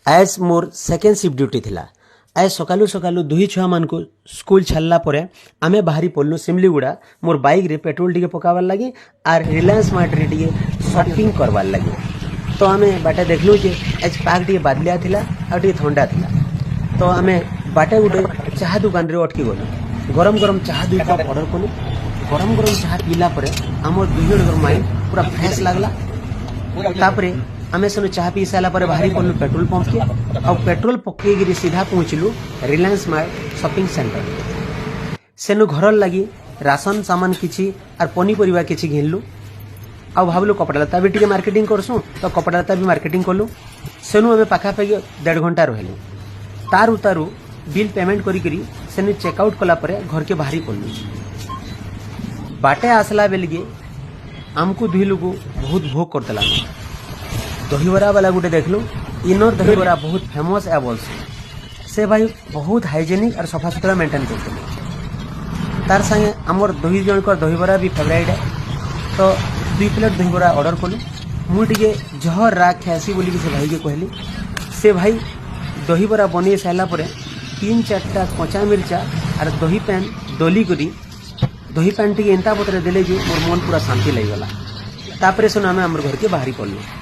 आज more second shift duty थिला। आज सकालू सकालू दुही छुआ मान को स्कूल छाड़ला परे आमे बाहरी पड़लु सिमलीगुड़ा मोर बाइक रे पेट्रोल टिके पकावार लगी आर रिलायंस मार्ट रे टिके शॉपिंग करवार लगी। तो आमे बाटे देखलु जे आज पाग टिके बादलिया थिला आ टिके ठंडा थिला। तो आमे बाटे गुटे चाहा दुकान रे अटकी गलु। गरम गरम चाहा दुई कप ऑर्डर कलु। गरम गरम चाहा पीला परे हमर दुई जणकर माइंड पूरा फ्रेश लागला। तापरे आमे सेनु चाह पी सारा पर बाहरी पड़लु पेट्रोल पंप के और पेट्रोल पकईकि सीधा पहुँचलु रिलायंस मार्ट शॉपिंग सेंटर। सेनु घर लगी राशन सामान किछि आर पनीपरिया किछि घिनलु आ भावलु कपड़ा लता भी टिके मार्केटिंग करसु। तो कपड़ा लता भी मार्केटिंग कलु। सेनु आमे पाखापाखि 1.5 घंटा रहलु। तारू बिल पेमेंट करी सेनु चेकआउट कला परे घर के बाहरी पड़लु। बाटे आसला बेलगे आमको दुई लोग बहुत भोग करदेला। दहीबरा वाला गुटे देखलु इनर दहीबरा बहुत फेमस है बोल से भाई बहुत हाइजेनिक और सफा सुतरा मेंटेन करते। तार संगे आमर दही जन को दहीबरा भी फेवरेट है। तो 2 प्लेट दहीबरा ऑर्डर कलु। मुझे जहर राग खासी बोली से भाई के कहली। से भाई दहीबरा बन सारा पर 3-4टा कचा मिर्चा और दही पैन दली करी दही पैन टी एंता पत्र देले जो मोर मन पूरा शांति लगीगला। तापर सुन आम घर के बाहरी पड़लु।